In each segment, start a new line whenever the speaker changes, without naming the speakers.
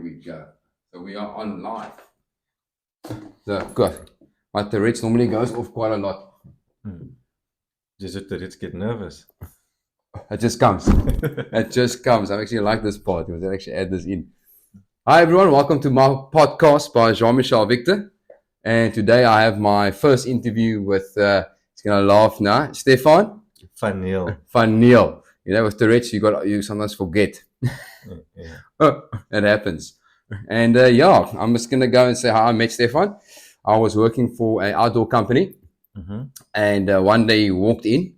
we go. So we are on live. So good. My Tourette's normally goes off quite a lot.
Does your Tourette's get nervous?
It just comes. It just comes. I actually like this part. I will actually add this in. Hi everyone, welcome to my podcast by Jean-Michel Victor. And today I have my first interview with, he's gonna laugh now, Stefan
Van Neel.
Van Neel. You know, with Tourette's, you sometimes forget.
Yeah.
Oh, it happens. And yeah, I'm just gonna go and say how I met Stefan. I was working for an outdoor company, and one day he walked in,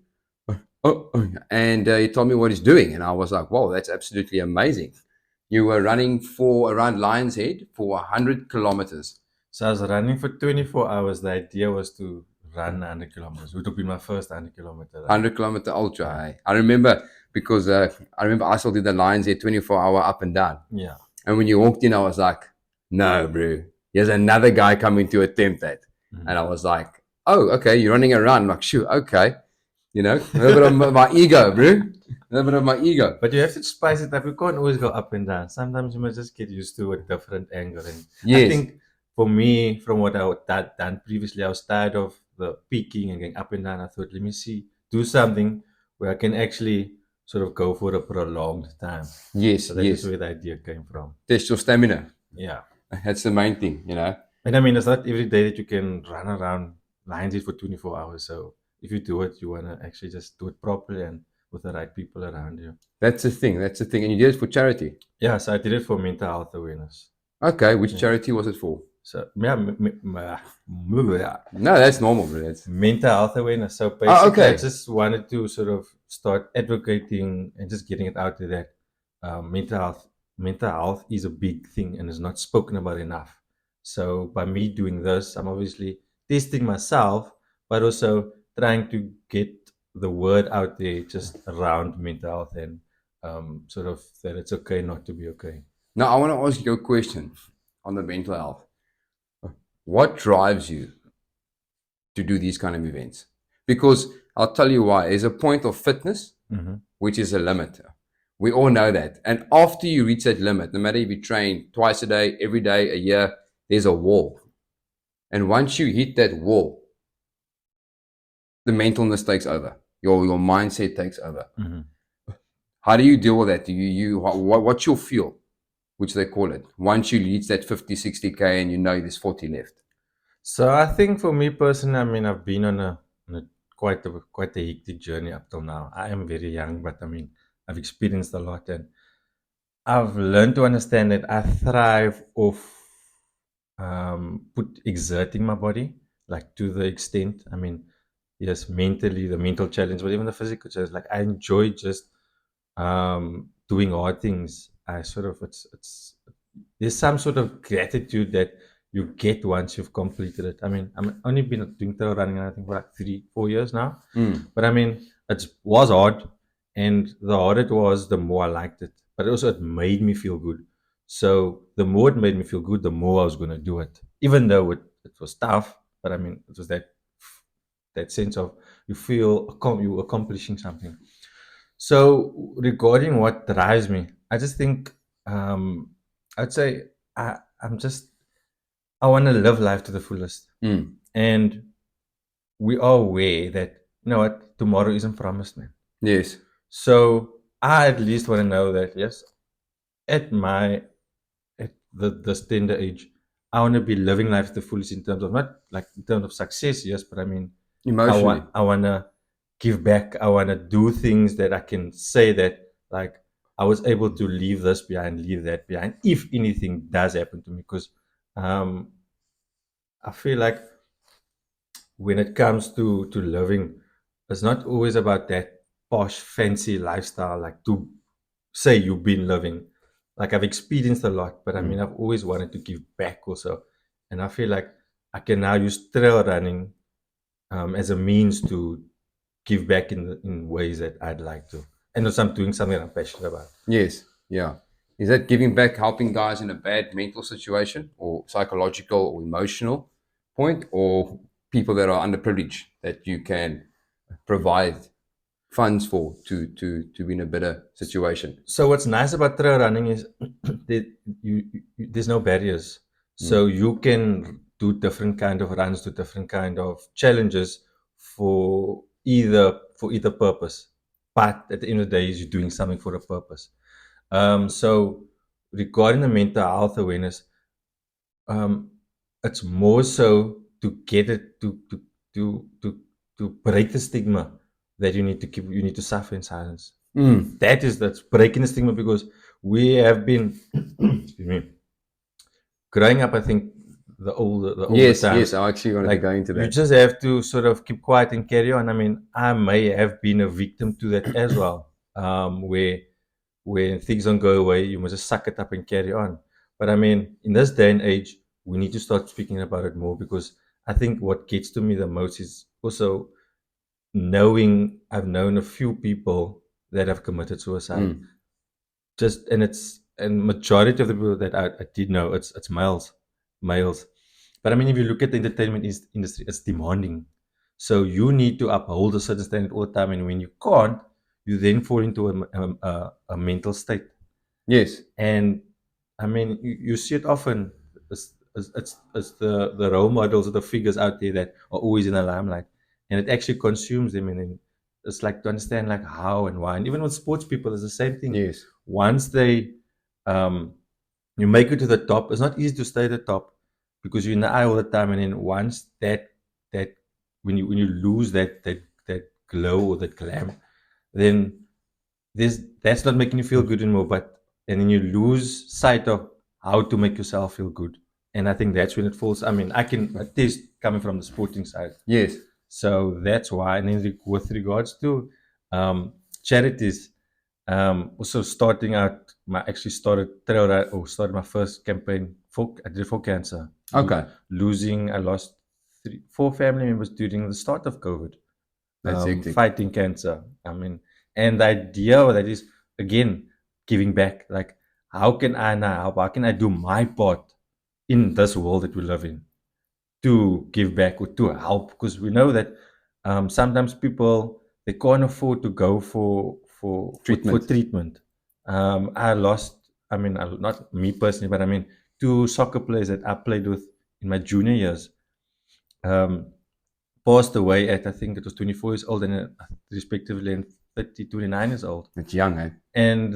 and he told me what he's doing, and I was like, "Wow, that's absolutely amazing! You were running for around Lion's Head for 100 kilometers."
So I was running for 24 hours. The idea was to run 100 kilometers. It would have been my first 100 kilometer.
100-kilometer ultra. Hey? I remember because I still did the Lion's Head 24-hour up and down.
Yeah.
And when you walked in, I was like, "No, bro, there's another guy coming to attempt that." And I was like, "Oh, okay, you're running around." I'm like, "Shoot, okay." You know, a little bit of my ego, bro. A little bit of my ego.
But you have to spice it up. You can't always go up and down. Sometimes you must just get used to a different angle. And
Yes.
I think for me, from what I had done previously, I was tired of the peaking and going up and down. I thought, let me do something where I can actually sort of go for a prolonged time.
Yes,
So that
yes.
is where the idea came from.
Test your stamina.
Yeah.
That's the main thing, you know.
And I mean, it's not every day that you can run around Lions Head for 24 hours. So if you do it, you want to actually just do it properly and with the right people around you.
That's the thing. That's the thing. And you did it for charity.
Yeah, so I did it for mental health awareness.
Okay, which charity was it for?
So yeah,
No, that's normal, bro. That's...
mental health awareness. So basically,
okay.
I just wanted to sort of start advocating and just getting it out there that mental health is a big thing and is not spoken about enough. So by me doing this, I'm obviously testing myself, but also trying to get the word out there just around mental health and sort of that it's okay not to be okay.
Now, I want to ask you a question on the mental health. What drives you to do these kind of events? Because I'll tell you why. There's a point of fitness, which is a limit. We all know that. And after you reach that limit, no matter if you train twice a day, every day, a year, there's a wall. And once you hit that wall, the mentalness takes over. Your mindset takes over. How do you deal with that? What's your fuel, which they call it, once you reach that 50, 60K and you know there's 40 left?
So I think for me personally, I mean, I've been on a quite a hectic journey up till now. I am very young, but I mean, I've experienced a lot and I've learned to understand that I thrive off exerting my body, like to the extent. I mean, yes, mentally, the mental challenge, but even the physical challenge. Like I enjoy just doing hard things. I sort of it's there's some sort of gratitude that you get once you've completed it. I mean, I'm only been doing trail running, I think, for like 3-4 years now. But I mean, it was hard, and the harder it was, the more I liked it. But also, it made me feel good. So the more it made me feel good, the more I was going to do it, even though it was tough. But I mean, it was that sense of you feel you accomplishing something. So regarding what drives me, I just think I'd say I want to live life to the fullest. And we are aware that, you know what, tomorrow isn't promised, man.
Yes.
So I at least want to know that, yes, at this tender age, I want to be living life to the fullest in terms of not like in terms of success, yes, but I mean,
emotionally.
I want to give back. I want to do things that I can say that, like, I was able to leave this behind, leave that behind, if anything does happen to me. Because I feel like when it comes to living, it's not always about that posh, fancy lifestyle, like to say you've been living. Like I've experienced a lot, but I mean, I've always wanted to give back also. And I feel like I can now use trail running as a means to give back in ways that I'd like to. And also I'm doing something that I'm passionate about.
Yes. Yeah. Is that giving back, helping guys in a bad mental situation or psychological or emotional point, or people that are underprivileged that you can provide funds for to be in a better situation.
So what's nice about trail running is that there's no barriers. So you can do different kind of runs, do different kind of challenges for either purpose. But at the end of the day, you're doing something for a purpose. So regarding the mental health awareness, um, it's more so to get it to break the stigma that you need to suffer in silence. That's breaking the stigma, because we have been excuse me, growing up, I think the older
Yes,
times,
I actually wanted to go into
you
that.
just have to sort of keep quiet and carry on. I mean, I may have been a victim to that as well, where when things don't go away, you must just suck it up and carry on. But I mean, in this day and age, we need to start speaking about it more, because I think what gets to me the most is also knowing I've known a few people that have committed suicide. Just and majority of the people that I did know, it's males. But I mean, if you look at the entertainment industry, it's demanding. So you need to uphold a certain standard all the time, and when you can't, you then fall into a mental state.
Yes.
And I mean, you see it often. It's the role models or the figures out there that are always in the limelight, and it actually consumes them. And then it's like to understand like how and why. And even with sports people, it's the same thing.
Yes.
Once um, you make it to the top, it's not easy to stay at the top, because you're in the eye all the time. And then once that when you lose that glow or that glam, then that's not making you feel good anymore. And then you lose sight of how to make yourself feel good. And I think that's when it falls. I mean, I can attest coming from the sporting side.
Yes.
So that's why. And then with regards to charities, also starting out, actually started trail run, or started my first campaign I did it for cancer.
Okay.
I lost 4 family members during the start of COVID.
That's hectic.
Fighting cancer. I mean, and the idea that is, again, giving back. Like, how can I now help? How can I do my part in this world that we live in to give back or to help? Because we know that sometimes people, they can't afford to go for
Treatment.
treatment. I mean, not me personally, but I mean, 2 soccer players that I played with in my junior years. Passed away at, I think it was 24 years old, and respectively and 29 years old.
It's young, eh?
And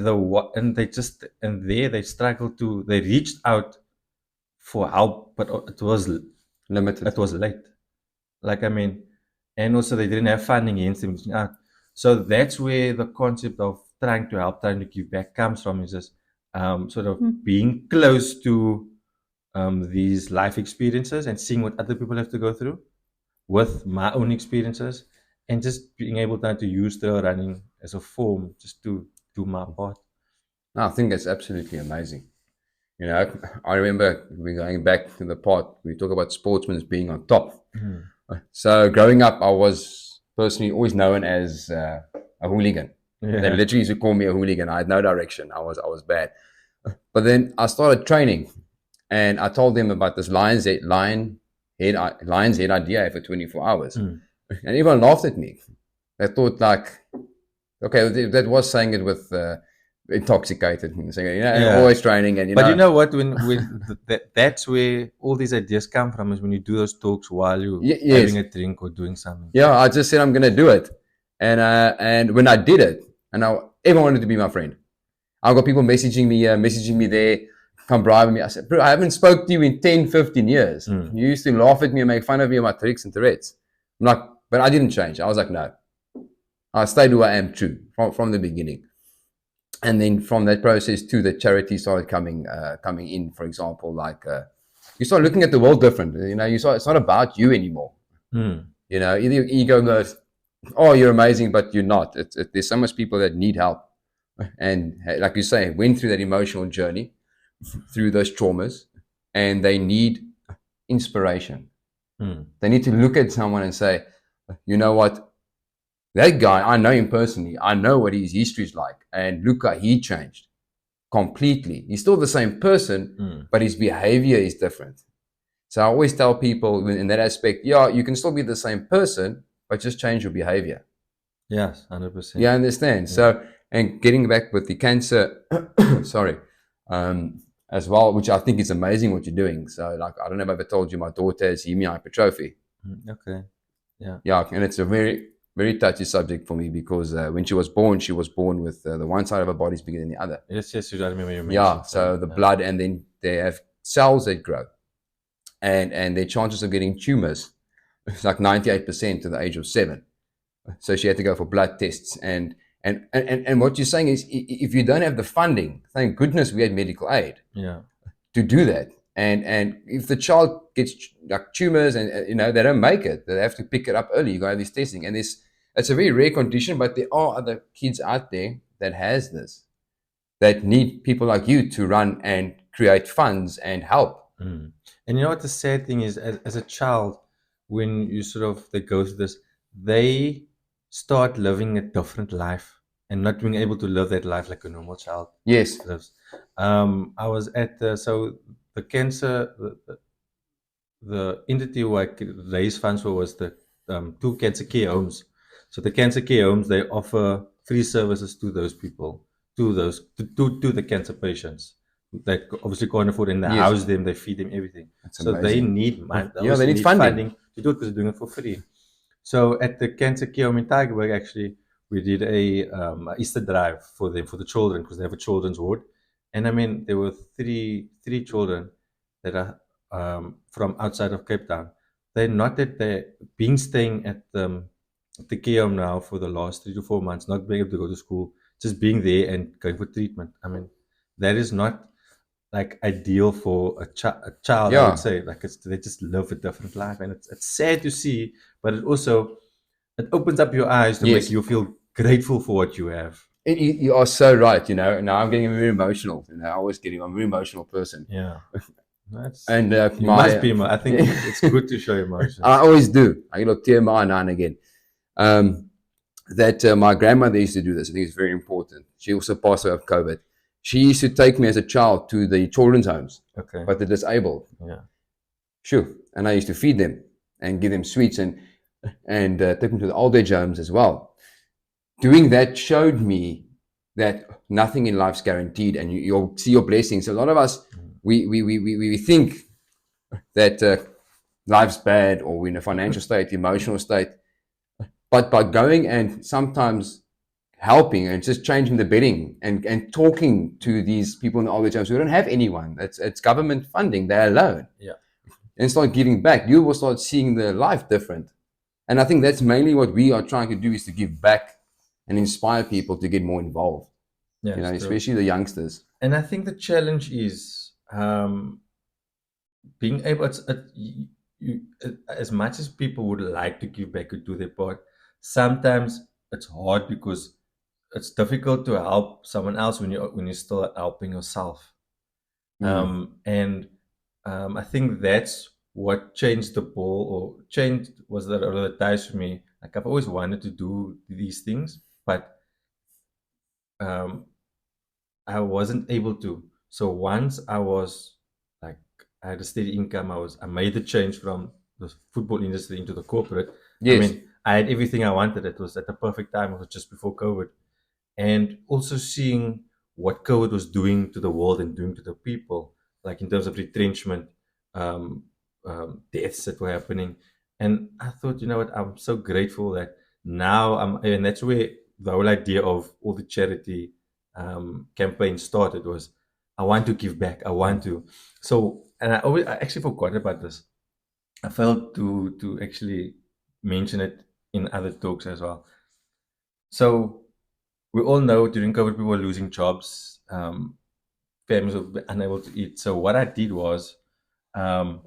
they struggled they reached out for help, but it was
Limited.
late. Like, I mean, and also they didn't have funding against them. So that's where the concept of trying to help, trying to give back comes from, is just sort of being close to these life experiences and seeing what other people have to go through with my own experiences, and just being able to use trail running as a form just to do my part.
No, I think that's absolutely amazing. You know, I remember we're going back to the part we talk about sportsmen as being on top. So growing up, I was personally always known as a hooligan.
Yeah.
They literally used to call me a hooligan. I had no direction. I was bad. But then I started training, and I told them about this lion's head idea for 24 hours. And everyone laughed at me. They thought like, okay, that was saying it with intoxicated and saying, always training. And
But you know what? When that's where all these ideas come from, is when you do those talks while you're having a drink or doing something.
Yeah, I just said I'm going to do it. And when I did it, and everyone wanted to be my friend. I've got people messaging me there, come bribing me. I said, bro, I haven't spoke to you in 10, 15 years. You used to laugh at me and make fun of me of my tricks and Tourette's. I'm like, but I didn't change. I was like, no. I stayed who I am true from the beginning. And then from that process too, the charity started coming in, for example, like you start looking at the world different. You know, it's not about you anymore. You know, either your ego goes, oh, you're amazing, but you're not. There's so much people that need help. And like you say, went through that emotional journey, through those traumas, and they need inspiration. They need to look at someone and say, you know what? That guy, I know him personally. I know what his history is like. And look how he changed completely. He's still the same person, but his behavior is different. So I always tell people in that aspect, yeah, you can still be the same person, but just change your behavior.
Yes, 100%.
You understand?
Yeah.
So, and getting back with the cancer, sorry, as well, which I think is amazing what you're doing. So, like, I don't know if I ever told you, my daughter has hemia-hypertrophy.
Okay. Yeah.
Yeah, and it's a very touchy subject for me because when she was born with the one side of her body is bigger than the other.
Yes, yes, I remember you
Yeah,
mentioned.
so the blood, and then they have cells that grow, and their chances of getting tumors is like 98% to the age of 7. So she had to go for blood tests, and what you're saying is, if you don't have the funding, thank goodness we had medical aid
Yeah.
to do that. And if the child gets like tumors, and they don't make it, they have to pick it up early. You got to have this testing, and this it's a very rare condition, but there are other kids out there that has this, that need people like you to run and create funds and help.
Mm. And you know what the sad thing is, as a child, when you sort of they go through this, they start living a different life and not being able to live that life like a normal child
Yes,
lives. I was at the cancer the entity who I could raise funds for was the two cancer care homes. So the cancer care homes, they offer free services to those people, to the cancer patients that obviously can't afford, and they
yes,
house them, they feed them everything.
that's
So they
amazing.
need money, they
Yeah, they
obviously
need
need
funding.
funding to do it because they're doing it for free. So at the cancer care home in Tigerberg, actually, we did a Easter drive for them, for the children, because they have a children's ward. And I mean, there were three children that are from outside of Cape Town. They're not that they're being staying at the care home now for the last 3 to 4 months, not being able to go to school, just being there and going for treatment. I mean, that is not like ideal for a child, I would
Yeah,
say. Like they just live a different life, and it's sad to see, but it opens up your eyes to make
yes.
you feel grateful for what you have.
You are so right. Now I'm getting very emotional. I always get. I'm a very emotional person,
Yeah, that's
and
you must be. I think it's good to show
I
emotions.
always do. I get a tear in my eye now and again. Um, that my grandmother used to do this. I think it's very important. She also passed away of COVID. She used to take me as a child to the children's homes,
Okay.
but the disabled.
Yeah.
Sure. And I used to feed them and give them sweets, and take them to the old age homes as well. Doing that showed me that nothing in life's guaranteed, and you'll see your blessings. A lot of us, we think that life's bad, or we're in a financial state, emotional state, but by going and sometimes helping and just changing the bedding, and talking to these people in the old age homes who don't have anyone, it's government funding, they're alone,
Yeah.
and start giving back, you will start seeing the life different. And I think that's mainly what we are trying to do, is to give back and inspire people to get more involved,
Yes, true.
especially the youngsters.
And I think the challenge is being able as much as people would like to give back and do their part, sometimes it's hard because it's difficult to help someone else when you're still helping yourself.
Mm.
And I think that's what changed the ball, or changed was that or the ties for me. Like I've always wanted to do these things, but um, I wasn't able to. So once I was like I had a steady income, I made the change from the football industry into the corporate. I
Yes.
mean, I had everything I wanted. It was at the perfect time. It was just before COVID, and also seeing what COVID was doing to the world and doing to the people, like in terms of retrenchment, um, deaths that were happening. And I thought, you know what, I'm so grateful that now and that's where the whole idea of all the charity campaign started was, I want to give back. I want to. So, and I actually forgot about this. I failed to actually mention it in other talks as well. So we all know during COVID, people were losing jobs. Families were unable to eat. So what I did was, um,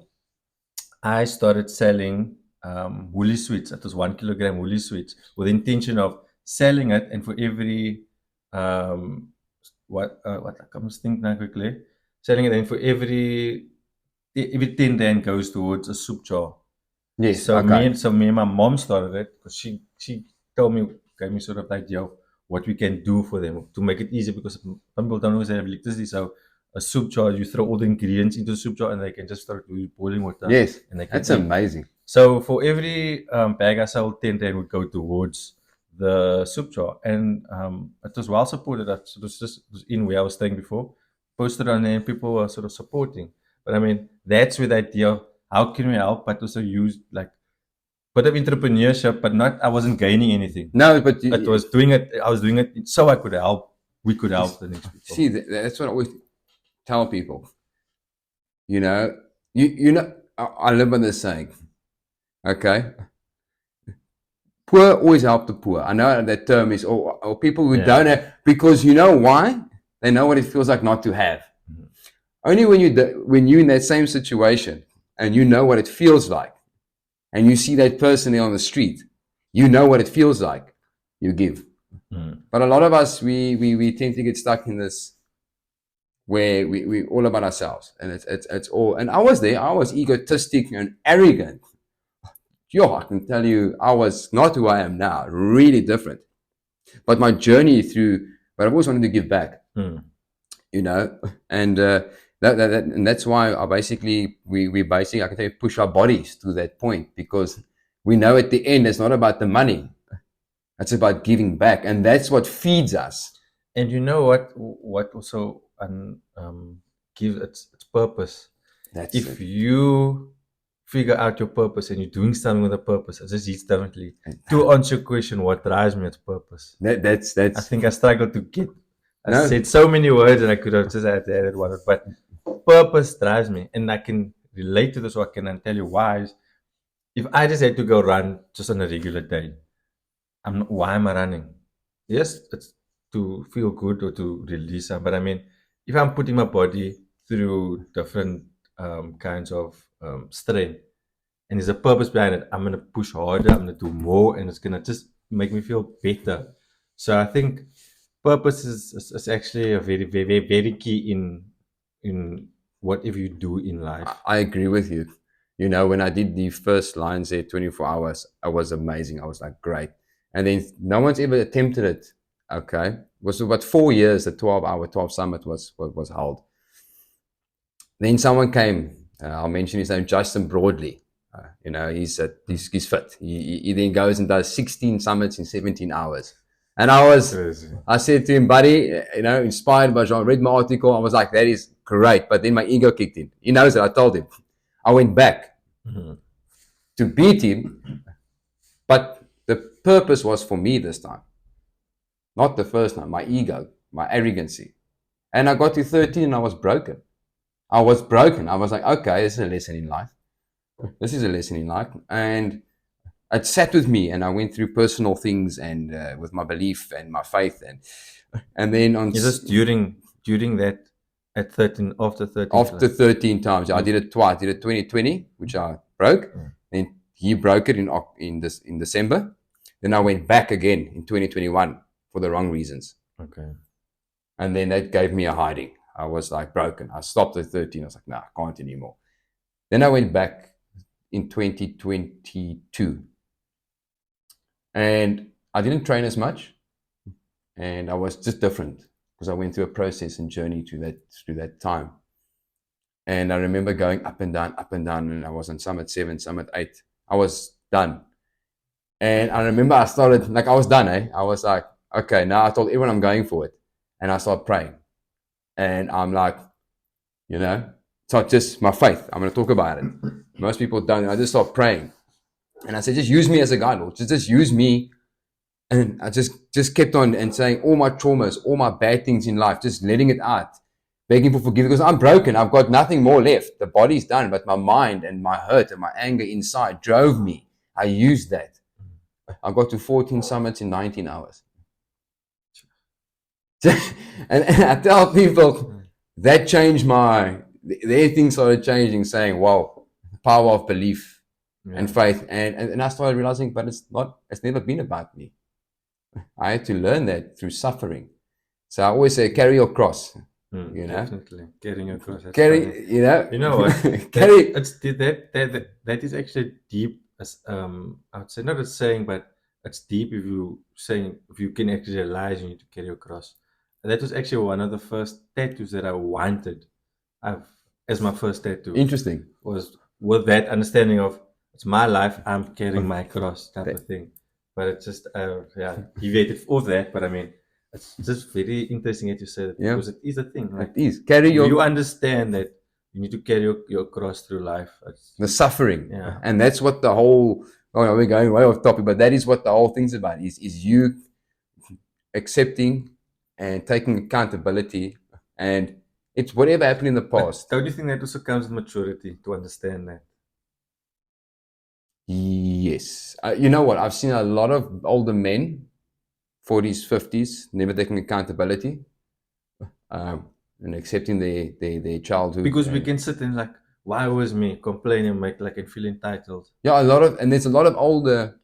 I started selling woolly sweets. It was 1 kilogram woolly sweets with the intention of selling it, and for every um, what I can think now quickly, selling it, and for every 10 rand goes towards a soup jar.
Yes. Okay.
So me and my mom started it because she told me, gave me sort of the idea of what we can do for them to make it easy, because some people don't always have electricity. So a soup jar, you throw all the ingredients into the soup jar and they can just start with boiling water
Yes.
and they can
That's
eat.
amazing.
So for every bag I sold, 10 rand would go towards the soup jar, and it was well supported. It was in where I was staying before, posted on there, and people were sort of supporting. But I mean, that's where the idea of how can we help, but also use like bit of entrepreneurship, but not I wasn't gaining anything.
No, but
It was doing it. I was doing it so I could help. We could help the next people.
see, that's what I always tell people. You know, you know, I live by this saying. Okay, poor always help the poor. I know that term is, or people who don't have, because you know why? They know what it feels like not to have. Mm-hmm. Only when you're in that same situation and you know what it feels like, and you see that person there on the street, you know what it feels like, you give. Mm. But a lot of us, we tend to get stuck in this where we all about ourselves, and it's all. And I was there. I was egotistic and arrogant. Yo, I can tell you, I was not who I am now. Really different. But my journey through, but I've always wanted to give back. Mm. You know, and and that's why I basically we basically, I can tell you, push our bodies to that point, because we know at the end it's not about the money. It's about giving back, and that's what feeds us.
And you know what also gives its purpose. That's if you figure out your purpose and you're doing something with a purpose, it just hits differently. To answer your question, what drives me, it's purpose.
That's. I
think I struggled to get. I said so many words and I could have just added one, but purpose drives me, and I can relate to this. So I can tell you why. If I just had to go run just on a regular day, why am I running? Yes, it's to feel good or to release some, but I mean, if I'm putting my body through different kinds of strain, and there's a purpose behind it, I'm gonna push harder, I'm gonna do more, and it's gonna just make me feel better. So I think purpose is actually a very, very, very key in whatever you do in life.
I agree with you. You know, when I did the first lines there, 24 hours, I was amazing. I was like, great. And then no one's ever attempted it. Okay. It was about 4 years, the 12 summit was held. Then someone came, I'll mention his name, Justin Broadley. You know, he's fit. He then goes and does 16 summits in 17 hours. And I said to him, buddy, you know, inspired by Jean, read my article. I was like, that is great. But then my ego kicked in. He knows it. I told him. I went back to beat him. But the purpose was for me this time. Not the first time. My ego, my arrogancy. And I got to 13 and I was broken. I was like, okay, this is a lesson in life. This is a lesson in life. And it sat with me, and I went through personal things and with my belief and my faith, and then on.
Is this during that at 13 after 13?
After 13 times, I did it twice. I did it 2020, which I broke. Then he broke it in December. Then I went back again in 2021 for the wrong reasons.
Okay.
And then that gave me a hiding. I was like broken. I stopped at 13. I was like, nah, I can't anymore. Then I went back in 2022. And I didn't train as much, and I was just different because I went through a process and journey through that time. And I remember going up and down, and I was on summit 7, summit 8. I was done. And I remember I started, like, I was done, I was like, okay, now I told everyone I'm going for it. And I started praying. And I'm like, you know, it's not just my faith. I'm going to talk about it. Most people don't. I just started praying. And I said, just use me as a guide, Lord. Just use me. And I just kept on and saying all my traumas, all my bad things in life, just letting it out, begging for forgiveness, because I'm broken. I've got nothing more left. The body's done, but my mind and my hurt and my anger inside drove me. I used that. I got to 14 summits in 19 hours. and I tell people that changed their things started changing, saying, wow, the power of belief. Yeah. And faith, and I started realizing, but it's never been about me. I had to learn that through suffering. So I always say, carry your cross. You know,
definitely carrying your cross.
Carry, you know
what?
carry.
That is actually deep. As I would say, not a saying, but it's deep. If you can actually realize you need to carry your cross. And that was actually one of the first tattoos that I wanted. As my first tattoo.
Interesting.
Was with that understanding of, it's my life, I'm carrying my cross type of thing. but it's just deviated off that. But I mean, it's just very interesting that you said it,
Yeah,
because it is a thing.
it
Like,
is. Carry
you
your
understand that you need to carry your cross through life.
the suffering,
Yeah.
and that's what the whole. Oh, we're going way off topic, but that is what the whole thing's about. Is you accepting and taking accountability, and it's whatever happened in the
But
past.
don't you think that also comes with maturity to understand that?
Yes, you know what? I've seen a lot of older men, 40s, 50s, never taking accountability, and accepting their childhood.
Because we
And
can sit and like, why was me complain and make like and feel entitled?
yeah, and there's a lot of older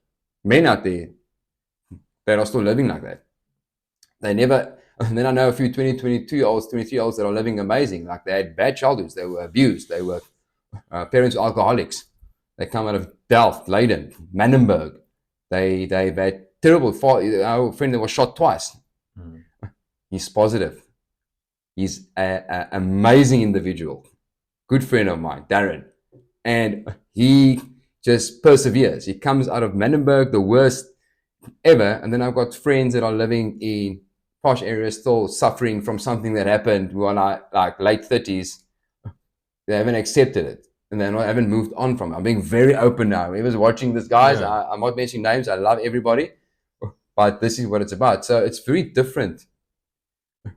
men out there that are still living like that. They never. And then I know a few 22-year-olds, 23-year-olds that are living amazing. Like they had bad childhoods. They were abused. They were parents were alcoholics. They come out of Delft, Leiden, Manenberg. They've had terrible. Our friend that was shot twice.
Mm.
He's positive. He's an amazing individual. Good friend of mine, Darren. And he just perseveres. He comes out of Manenberg, the worst ever. And then I've got friends that are living in posh areas still suffering from something that happened when I like late 30s. They haven't accepted it and they haven't moved on from it. I'm being very open now. Whoever's watching this, guys,
Yeah.
I'm not mentioning names. I love everybody, but this is what it's about. So it's very different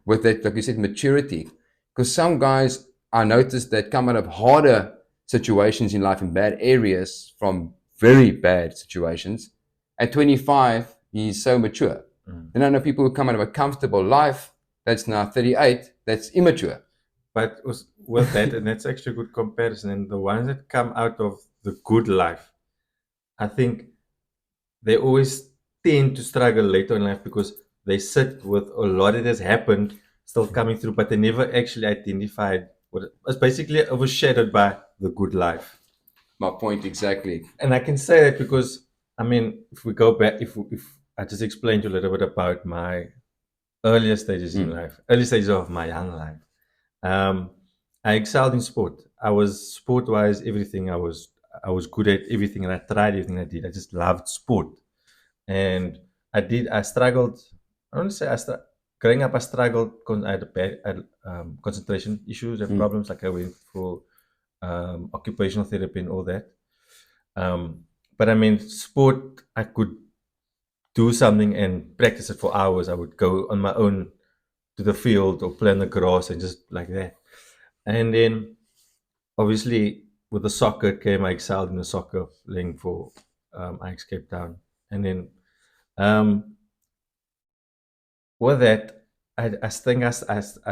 with that, like you said, maturity. Because some guys I noticed that come out of harder situations in life in bad areas from very bad situations. At 25, he's so mature.
Mm.
Then I know people who come out of a comfortable life that's now 38, that's immature.
But with that, and that's actually a good comparison. And the ones that come out of the good life, I think they always tend to struggle later in life because they sit with a lot that has happened still coming through, but they never actually identified what it was, basically overshadowed by the good life.
My point exactly.
And I can say that because, I mean, if we go back, if I just explained to you a little bit about my earlier stages in life, early stages of my young life. Um, I excelled in sport. I was sport wise everything. I was good at everything, and I tried everything I did. I just loved sport, and I struggled. I don't say growing up. I struggled. I had concentration issues and problems. Like I went for occupational therapy and all that. But I mean, sport. I could do something and practice it for hours. I would go on my own to the field or play on the grass and just like that. And then obviously with the soccer came, I excelled in the soccer playing for Ajax Cape Town. And then um, with that, I think I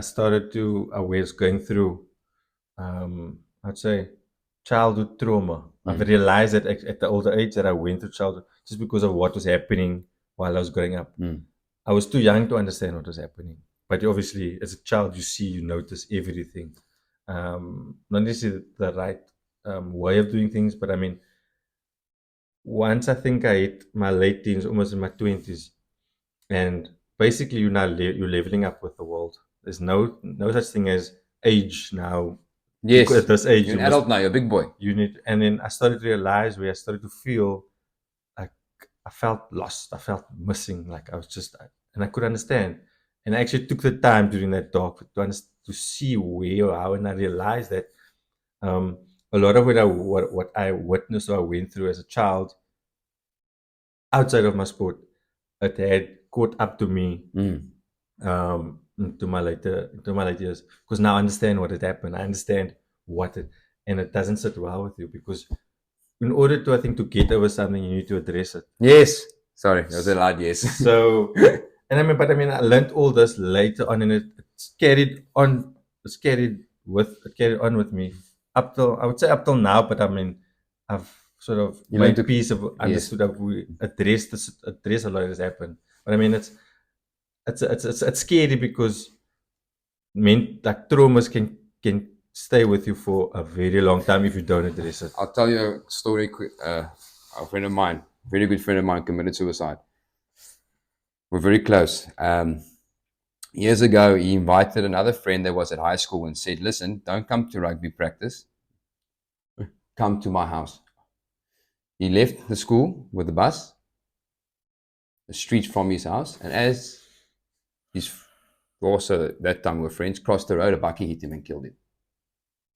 started to, I was going through, I'd say, childhood trauma. I've realized that at the older age that I went through childhood just because of what was happening while I was growing up. I was too young to understand what was happening. But obviously, as a child, you see, you notice everything. Not necessarily the right way of doing things, but I mean, once I think I hit my late teens, almost in my 20s, and basically you're leveling up with the world. There's no such thing as age now.
Yes,
At this age,
you're an adult now. You're a big boy.
you need, and then I started to realize where I started to feel like I felt lost. I felt missing. Like I was just, and I could understand. And I actually took the time during that talk to see where, how, and I realized that um, a lot of what I witnessed or I went through as a child outside of my sport, it had caught up to me into my later years, because now I understand what had happened. I understand what it, and it doesn't sit well with you because in order to, I think, to get over something, you need to address it.
Yes. Sorry, that was a loud yes.
So, and I learned all this later on, and it's carried on. It carried on with me up till, I would say, up till now. But I mean, I've sort of
You learn
made
to
peace of understood that we address a lot that's happened. But I mean, it's scary because like traumas can stay with you for a very long time if you don't address it.
I'll tell you a story quick. A friend of mine, very good friend of mine, committed suicide. We're very close. Years ago, he invited another friend that was at high school and said, "Listen, don't come to rugby practice. Come to my house." He left the school with the bus, a street from his house, and as his also that time were friends crossed the road, a bucky hit him and killed him.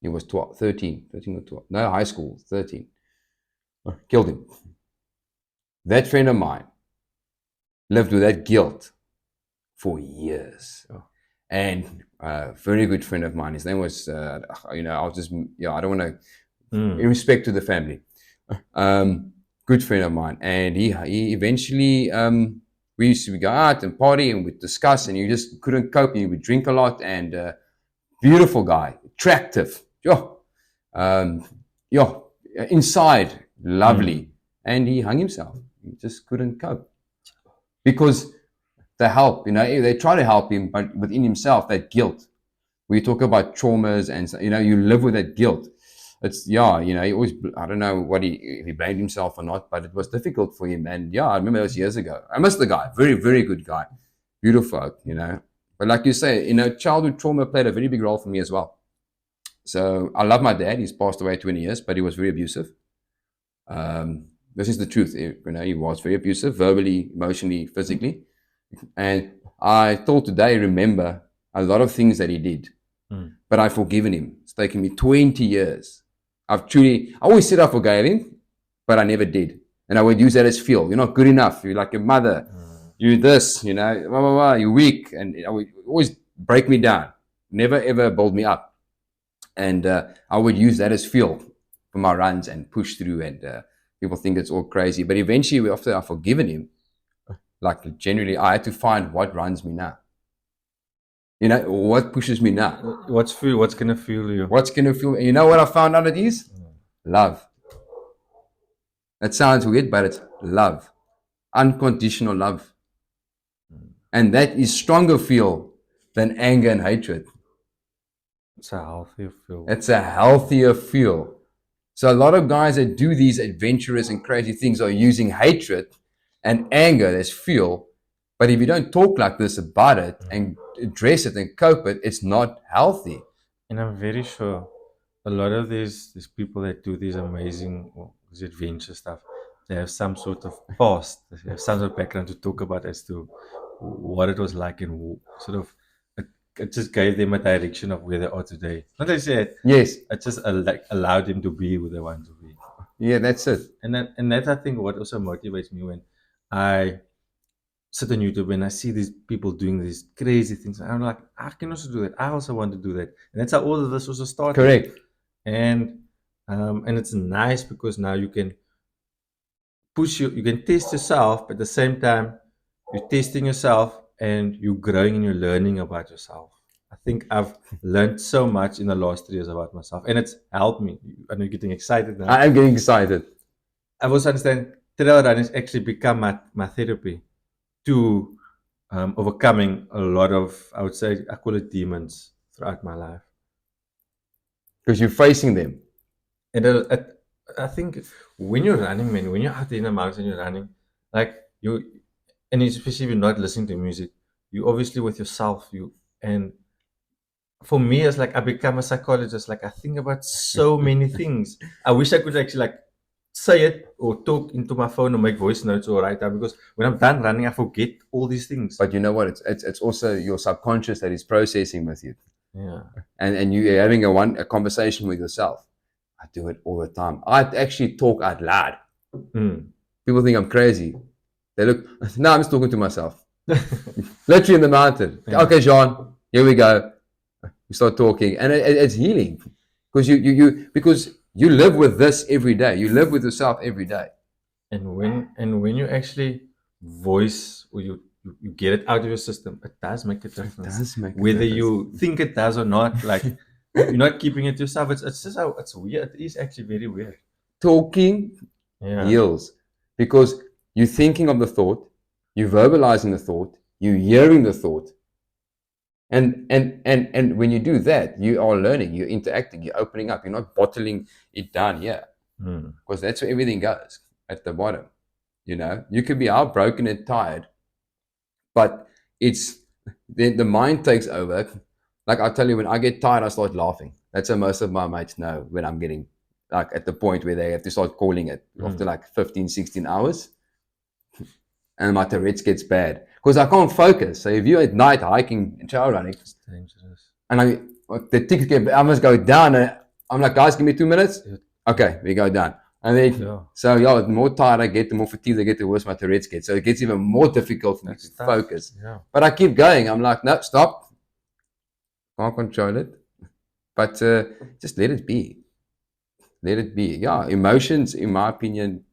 He was 12, 13 or 12. No, high school, 13. Killed him. That friend of mine lived with that guilt for years. Oh. And a very good friend of mine, his name was, I'll just, I don't want to, in respect to the family, good friend of mine. And he eventually, we used to go out and party and we'd discuss, and you just couldn't cope, and you would drink a lot. And beautiful guy, attractive, inside, lovely. And he hung himself. He just couldn't cope. Because the help, they try to help him, but within himself, that guilt. We talk about traumas, and you live with that guilt. It's he always, I don't know if he blamed himself or not, but it was difficult for him. And I remember it was years ago. I miss the guy, very, very good guy, beautiful, But like you say, childhood trauma played a very big role for me as well. So I love my dad. He's passed away 20 years, but he was very abusive. This is the truth. He was very abusive, verbally, emotionally, physically. And I till today remember a lot of things that he did, but I've forgiven him. It's taken me 20 years. I always said I forgave him, but I never did. And I would use that as fuel. You're not good enough. You're like a mother. You're this, you're weak. And it would always break me down. Never, ever build me up. And I would use that as fuel for my runs and push through. And people think it's all crazy. But eventually, after I've forgiven him, like generally, I had to find what runs me now. What pushes me now.
What's going to fuel you?
What's going to fuel? You know what I found out it is? Love. That sounds weird, but it's love. Unconditional love. And that is stronger fuel than anger and hatred.
It's a healthier fuel.
It's a healthier fuel. So a lot of guys that do these adventurous and crazy things are using hatred and anger as fuel. But if you don't talk like this about it and address it and cope it, it's not healthy.
And I'm very sure a lot of these people that do these amazing adventure stuff, they have some sort of past, they have some sort of background to talk about as to what it was like, and sort of it just gave them a direction of where they are today. Not that I said,
yes,
it just allowed them to be who they want to be.
Yeah, that's it.
And that's I think what also motivates me when I sit on YouTube and I see these people doing these crazy things. I'm like, I can also do that. I also want to do that. And that's how all of this also started.
Correct.
And it's nice because now you can you can test yourself, but at the same time, you're testing yourself and you're growing and you're learning about yourself. I think I've learned so much in the last 3 years about myself, and it's helped me. I know you're getting excited now.
I am getting excited.
I've also understand trail running has actually become my therapy to overcoming a lot of, I would say, I call it demons throughout my life.
Because you're facing them.
And I think when you're running, man, when you're out there in the mountains and you're running, like and especially if you're not listening to music, you obviously with yourself, and for me, it's like I become a psychologist. Like I think about so many things. I wish I could actually like say it or talk into my phone or make voice notes or write down, because when I'm done running, I forget all these things.
But you know what? It's also your subconscious that is processing with you.
Yeah.
And you're having a conversation with yourself. I do it all the time. I actually talk out loud. People think I'm crazy. They look, no, I'm just talking to myself. Literally in the mountain. Yeah. Okay, Jean, here we go. You start talking, and it's healing because because you live with this every day. You live with yourself every day.
And when you actually voice or you get it out of your system, it does make a difference.
It does make
whether a difference. You think it does or not. Like you're not keeping it to yourself. It's just how it's weird. It is actually very weird.
Talking heals because you're thinking of the thought, you're verbalizing the thought, you're hearing the thought. And when you do that, you are learning, you're interacting, you're opening up, you're not bottling it down here. Because that's where everything goes, at the bottom. You could be heartbroken and tired, but it's the mind takes over. Like I tell you, when I get tired, I start laughing. That's how most of my mates know when I'm getting like at the point where they have to start calling it after like 15, 16 hours. and my Tourette's gets bad because I can't focus. So if you're at night hiking and trail running,
It's dangerous.
and the ticks get, I must go down, and I'm like, guys, give me 2 minutes.
Yeah.
Okay, we go down, and then the more tired I get, the more fatigued I get, the worse my Tourette's get. So it gets even more difficult for me to focus.
Yeah.
But I keep going. I'm like, no, stop. Can't control it. But just let it be. Let it be. Yeah, emotions, in my opinion,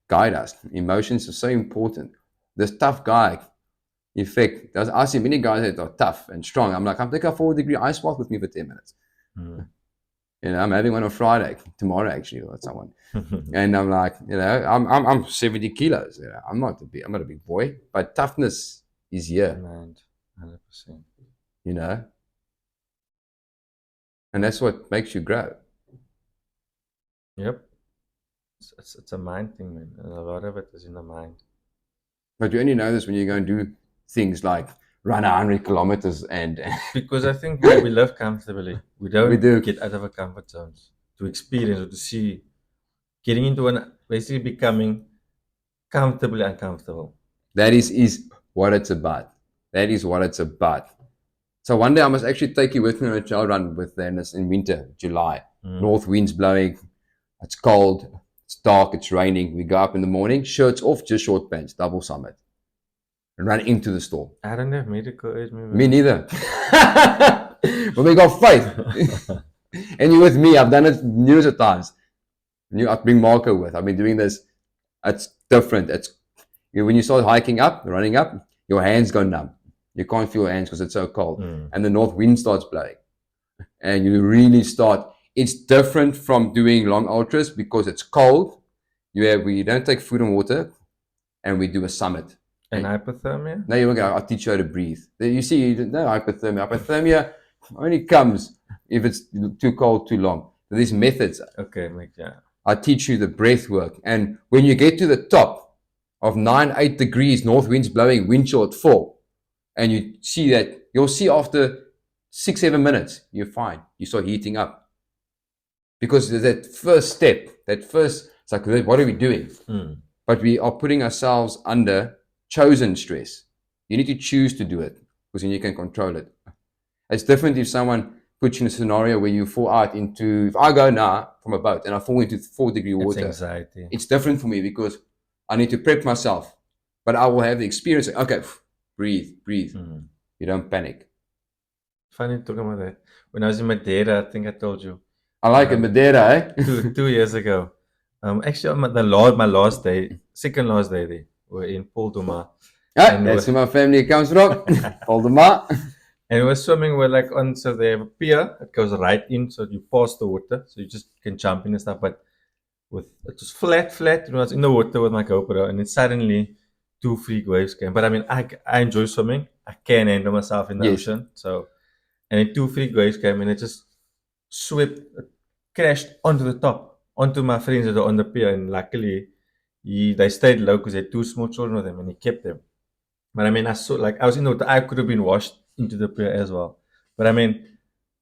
guide us. Emotions are so important. This tough guy effect. I see many guys that are tough and strong. I'm like, I'm taking a 4-degree ice bath with me for 10 minutes. I'm having one on Friday, tomorrow actually, with someone. And I'm like, I'm 70 kilos. I'm not a big boy, but toughness is here.
100%.
And that's what makes you grow.
Yep. It's a mind thing, man. And a lot of it is in the mind.
But you only know this when you go and do things like run 100 kilometers
because I think we live comfortably. We don't get out of our comfort zones to experience or to see, getting into basically becoming comfortably uncomfortable.
That is what it's about. That is what it's about. So one day I must actually take you with me on a trail run with them in winter, July. North winds blowing, it's cold, it's dark, it's raining. We go up in the morning, shirts off, just short pants, double summit, and run into the storm.
I don't have medical age.
Me neither. But we got faith. And you with me, I've done it numerous of times. I bring Marco with. I've been doing this. It's different. When you start hiking up, running up, your hands go numb. You can't feel your hands because it's so cold. And the north wind starts blowing. And you really start. It's different from doing long ultras because it's cold. We don't take food and water, and we do a summit.
And hypothermia?
No, you won't go. I'll teach you how to breathe. You see, no hypothermia. Hypothermia only comes if it's too cold, too long. So these methods.
Okay,
I teach you the breath work. And when you get to the top of 9-8 degrees, north winds blowing, wind chill at 4, and you see that, you'll see after 6-7 minutes, you're fine. You start heating up. Because that first step, it's like, what are we doing? But we are putting ourselves under chosen stress. You need to choose to do it because then you can control it. It's different if someone puts you in a scenario where you fall out into, if I go now from a boat and I fall into 4-degree water,
it's anxiety.
It's different for me because I need to prep myself, but I will have the experience. Okay, breathe. You don't panic.
Funny talking about that. When I was in Madeira, I think I told you.
I like it, Madeira, eh?
2 years ago. Actually, on my last day, second last day there, we're in Poldoma.
That's where my family comes from. Poldoma.
And we're swimming, so they have a pier that goes right in, so you pass the water, so you just can jump in and stuff, but it was flat, I was in the water with my GoPro, and then suddenly 2 freak waves came. But I mean, I enjoy swimming. I can handle myself in the ocean. So, and then 2 freak waves came, and it just crashed onto the top, onto my friends that are on the pier, and luckily they stayed low because they had 2 small children with them, and he kept them. But I mean, I was in the water, I could have been washed into the pier as well. But I mean,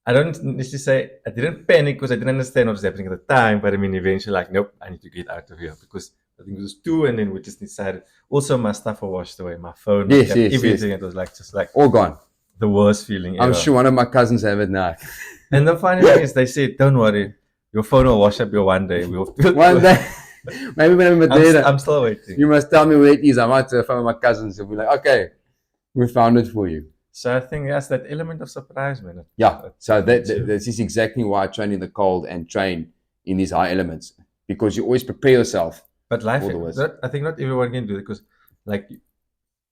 I don't necessarily say I didn't panic because I didn't understand what was happening at the time. But I mean, eventually, nope, I need to get out of here because I think it was 2, and then we just decided. Also, my stuff was washed away, my phone, everything. It was just
all gone.
The worst feeling ever.
I'm sure one of my cousins have it now.
And the funny thing is, they said, "Don't worry, your phone will wash up your one day."
One day. Maybe when I'm Madeira.
I'm still waiting.
You must tell me where it is. I might phone my cousins and be like, okay, we found it for you.
So I think that's that element of surprise, man.
Yeah. So this is exactly why I train in the cold and train in these high elements, because you always prepare yourself.
But life, I think not everyone can do it because,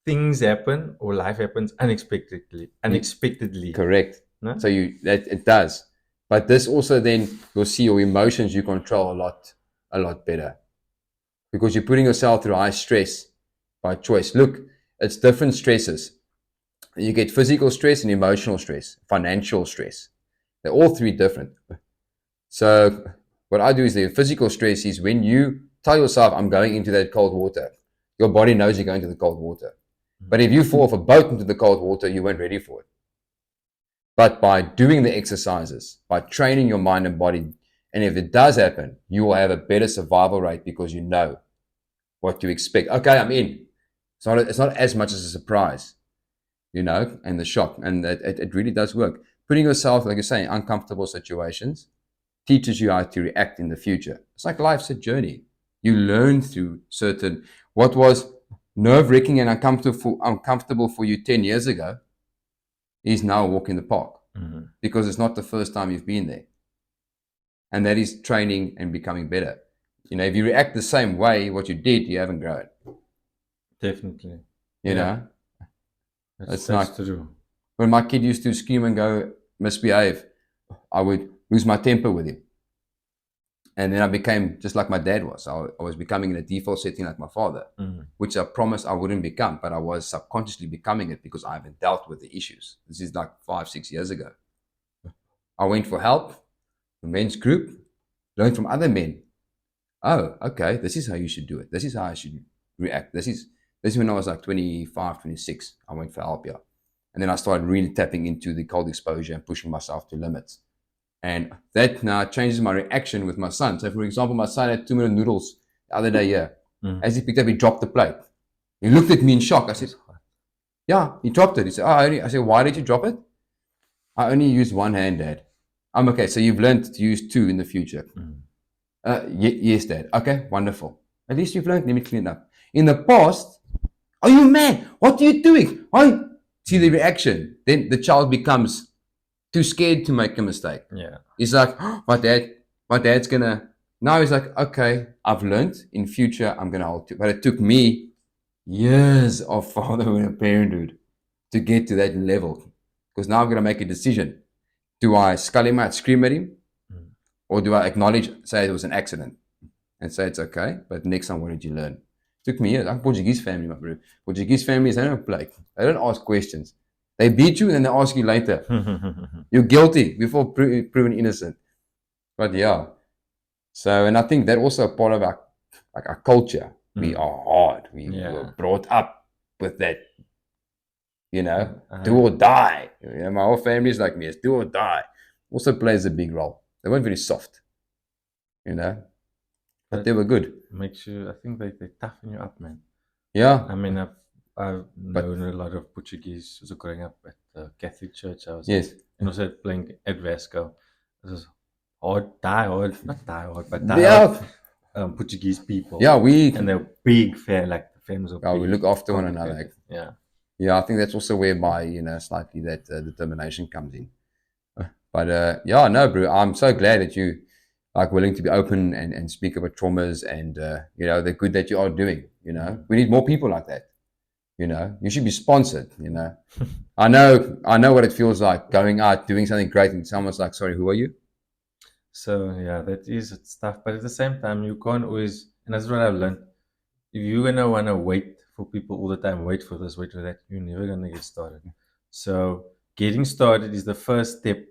things happen or life happens unexpectedly.
Correct.
No?
So it does. But this also then you'll see your emotions you control a lot better, because you're putting yourself through high stress by choice. Look, it's different stresses. You get physical stress and emotional stress, financial stress. They're all 3 different. So what I do is the physical stress is when you tell yourself, I'm going into that cold water. Your body knows you're going to the cold water. But if you fall off a boat into the cold water, you weren't ready for it. But by doing the exercises, by training your mind and body, and if it does happen, you will have a better survival rate because you know what to expect. Okay, I'm in. It's not as much as a surprise, and the shock. And it really does work. Putting yourself, like you're saying, uncomfortable situations teaches you how to react in the future. It's like life's a journey. You learn through certain, what was nerve-wracking and uncomfortable for you 10 years ago is now a walk in the park, because it's not the first time you've been there. And that is training and becoming better. If you react the same way what you did, you haven't grown.
Definitely.
You know?
That's
not
true.
When my kid used to scream and go misbehave, I would lose my temper with him. And then I became just like my dad was. I was becoming in a default setting like my father, which I promised I wouldn't become, but I was subconsciously becoming it because I haven't dealt with the issues. This is like 5-6 years ago. I went for help, the men's group, learned from other men. Oh, okay, this is how you should do it. This is how I should react. This is when I was like 25, 26. I went for help, yeah. And then I started really tapping into the cold exposure and pushing myself to limits. And that now changes my reaction with my son. So, for example, my son had 2-minute noodles the other day here. As he picked up, he dropped the plate. He looked at me in shock. I said, yeah, he dropped it. He said, I said, why did you drop it? I only used one hand, Dad. I'm okay. So you've learned to use two in the future. Yes, Dad. Okay, wonderful. At least you've learned. Let me clean it up. In the past, are you mad? What are you doing? See the reaction. Then the child becomes too scared to make a mistake.
Yeah.
He's like, oh, my dad's gonna. Now he's like, okay, I've learned. In future, I'm gonna hold to. But it took me years of fatherhood and parenthood to get to that level. Because now I'm gonna make a decision. Do I scull him out, scream at him, or do I acknowledge, say it was an accident, and say it's okay? But next time, what did you learn? It took me years. I'm Portuguese family, my bro. Portuguese families, they don't play. They don't ask questions. They beat you and then they ask you later. You're guilty before proven innocent. But yeah. So, and I think that also part of our culture. We are hard. We were brought up with that, do or die. My whole family is like me. It's do or die. Also plays a big role. They weren't very soft, but they were good.
Makes you, I think they toughen you up, man.
Yeah.
I mean, I've known a lot of Portuguese also growing up at the Catholic Church. I was
Yes.
And also playing at Vasco. It was not die hard, but Portuguese people.
Yeah,
and they're big fan, like the fans of.
We look after one another.
Yeah.
Yeah, I think that's also whereby slightly that determination comes in. But yeah, no, bro, I'm so glad that you like willing to be open and speak about traumas and the good that you are doing. We need more people like that. You should be sponsored. I know what it feels like going out doing something great and someone's like, sorry, who are you?
So yeah, that is tough, but at the same time, you can't always, and that's what I've learned. If you're gonna wanna wait for people all the time, wait for this, wait for that, you're never gonna get started. So getting started is the first step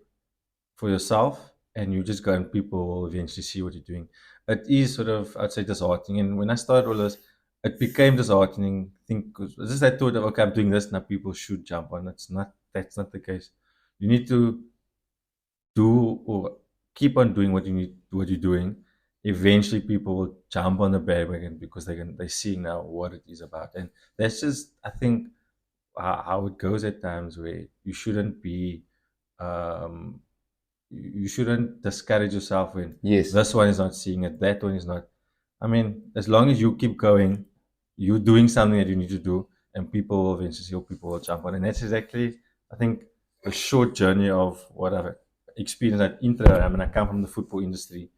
for yourself, and you just go and people will eventually see what you're doing. It is sort of, I'd say, disheartening. And when I started all this, it became disheartening. Because just I thought of, okay, I'm doing this now, people should jump on. That's not the case. You need to do or keep on doing what you're doing. Eventually, people will jump on the bandwagon because they're seeing now what it is about, and that's just, I think, how it goes at times, where you shouldn't be. You shouldn't discourage yourself when this one is not seeing it, that one is not. I mean, as long as you keep going, you're doing something that you need to do, and people will eventually see, people will jump on. And that's exactly, I think, a short journey of what I've experienced at intra. I mean, I come from the football industry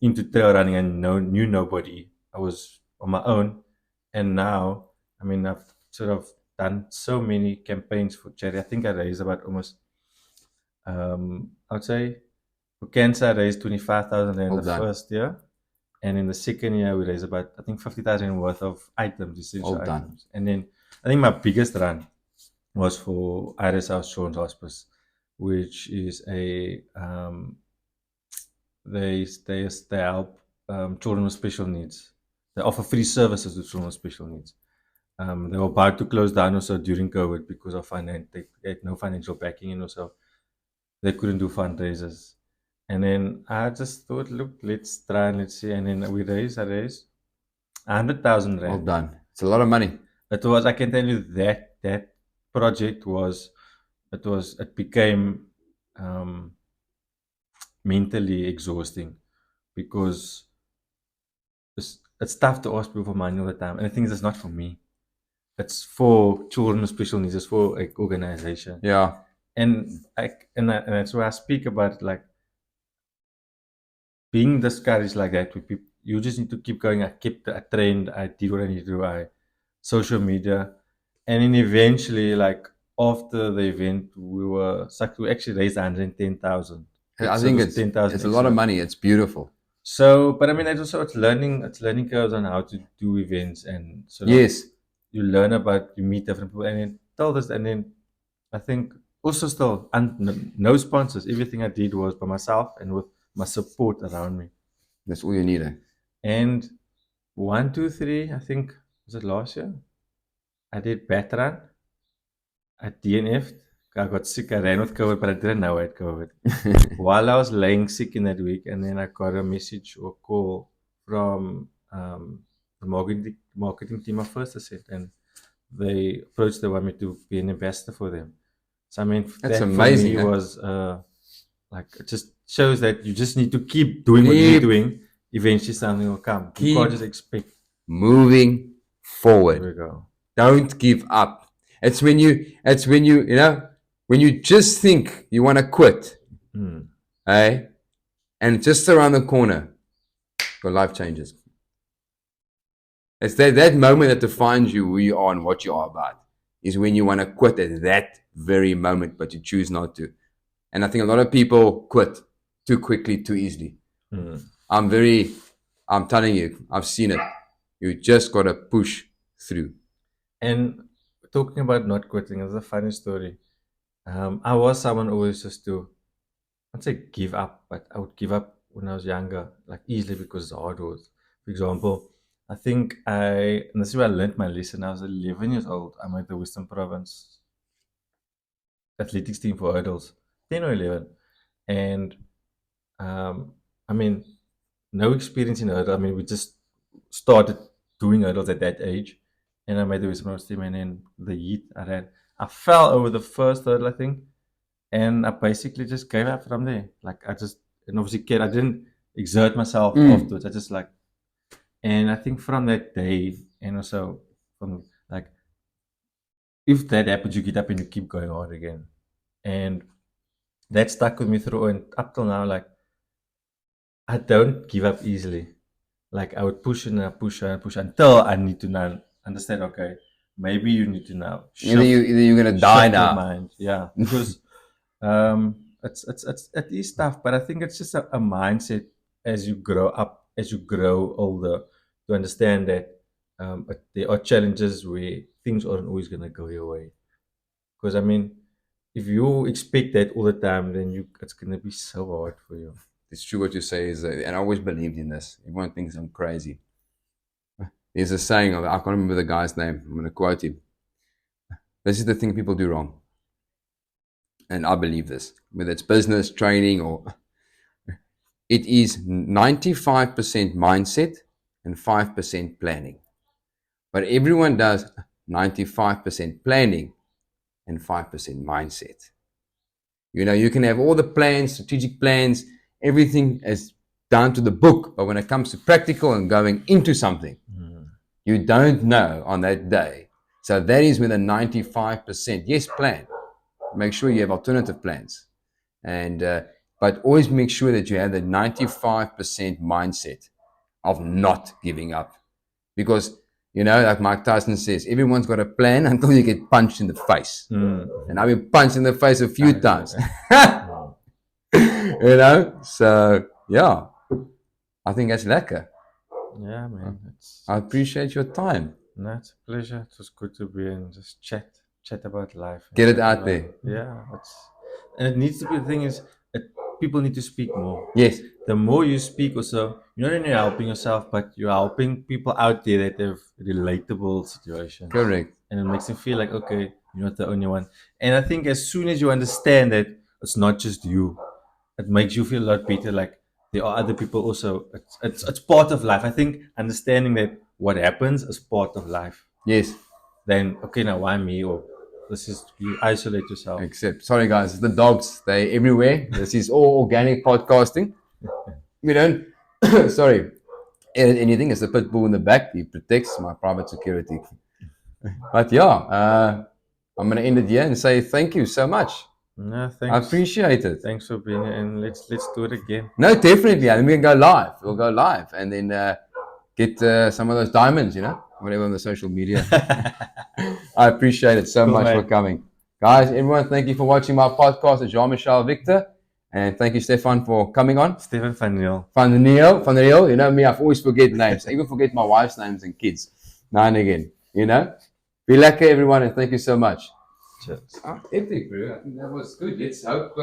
into trail running and knew nobody. I was on my own, and now, I mean, I've sort of done so many campaigns for charity. I think I raised about almost, I would say, for cancer, I raised 25,000 in the first year, and in the second year, we raised about, I think, 50,000 worth of items, essential items. And then I think my biggest run was for Iris House Children's Hospice, which is a they help children with special needs. They offer free services to children with special needs. They were about to close down also during COVID because of they had no financial backing, and also they couldn't do fundraisers. And then I just thought, look, let's try and let's see. And then I raised 100,000 rand.
Well done. It's a lot of money.
It was, I can tell you that that project was, it became um, mentally exhausting because it's tough to ask people for money all the time. And the thing is, it's not for me. It's for children with special needs. It's for like organization.
Yeah.
And that's why I speak about like being discouraged like that with people. You just need to keep going. I trained. I did what I need to do. I social media, and then eventually, like after the event, we actually raised 110,000.
I
So it
think
was 10,000
it's a lot of
extra.
money. It's beautiful.
So, but I mean, it's learning curves on how to do events and sort of
Yes.
you learn about, you meet different people and then tell this, and then I think also still, and no sponsors. Everything I did was by myself and with my support around me.
That's all you need. Eh?
And 1, 2, 3, I think, was it last year? I did Batran. I DNF'd. I got sick. I ran with COVID, but I didn't know I had COVID. While I was laying sick in that week, and then I got a message or call from the marketing team of First Asset, and they approached, they want me to be an ambassador for them. So I mean,
That's
that for
amazing.
me
Eh?
was like, it just shows that you just need to keep doing what you're doing. Eventually, something will come. You can't just expect.
Moving forward.
There we go.
Don't give up. It's when you when you just think you want to quit, eh? And just around the corner, your life changes. It's that moment that defines you, who you are and what you are about, is when you want to quit at that very moment, but you choose not to. And I think a lot of people quit too quickly, too easily. I'm telling you, I've seen it. You just got to push through.
And talking about not quitting, it's a funny story. I was someone always just to, I'd say give up, but I would give up when I was younger, like easily because it's hard work. For example, I think and this is where I learned my lesson. I was 11 years old. I'm at the Western Province athletics team for hurdles, 10 or 11. And I mean, no experience in hurdle. I mean, we just started doing hurdles at that age. And I made the Western Province team, and then the heat I ran. I fell over the first hurdle, I think. And I basically just gave up from there. Like and obviously, I didn't exert myself afterwards. I just like, and I think from that day, and also from like, if that happens, you get up and you keep going on again. And that stuck with me through, and up till now, like, I don't give up easily. Like, I would push and I push and push until I need to now understand, okay, maybe you need to now
Either you're gonna die
shift your
now.
mind. Yeah. Because it is tough, but I think it's just a mindset as you grow up, as you grow older, to understand that there are challenges where things aren't always gonna go your way. Because I mean, if you expect that all the time, then it's gonna be so hard for you.
It's true what you say is, and I always believed in this. Everyone thinks I'm crazy. There's a saying, I can't remember the guy's name. I'm going to quote him. This is the thing people do wrong. And I believe this, whether it's business, training, or it is 95% mindset and 5% planning. But everyone does 95% planning and 5% mindset. You can have all the plans, strategic plans, everything is down to the book. But when it comes to practical and going into something, you don't know on that day. So that is where the 95%, yes, plan. Make sure you have alternative plans. But always make sure that you have the 95% mindset of not giving up. Because, like Mike Tyson says, everyone's got a plan until you get punched in the face. And I've been punched in the face a few times. So, yeah, I think that's lekker.
Yeah, man.
I appreciate your time.
No, it's a pleasure. It was good to be and just chat about life.
Get it out there.
Yeah, and it needs to be, the thing is, people need to speak more.
Yes.
The more you speak, also, you're not only helping yourself, but you're helping people out there that have relatable situations.
Correct.
And it makes them feel like, okay, you're not the only one. And I think as soon as you understand that it's not just you, it makes you feel a lot better. Like, there are other people also. It's part of life. I think understanding that what happens is part of life.
Yes.
then okay, now why me? Or this is you isolate yourself.
Except, sorry guys, the dogs, they everywhere. This is all organic podcasting. We don't, sorry, edit anything. It's a pit bull in the back. He protects my private security. But yeah, I'm going to end it here and say thank you so much.
No,
I
thanks.
appreciate it.
Thanks for being here, and let's do it again.
No, definitely. And we can go live. We'll go live and then get some of those diamonds, whatever on the social media. I appreciate it so much for coming. Guys, everyone, thank you for watching my podcast. It's Jean-Michel Victor. And thank you, Stefan, for coming on.
Stefan Van Neel.
Van Neel. You know me, I always forget names. I even forget my wife's names and kids now and again, Be lucky, everyone, and thank you so much.
Cheers.
Epic, bro. I think that was good. Let's hope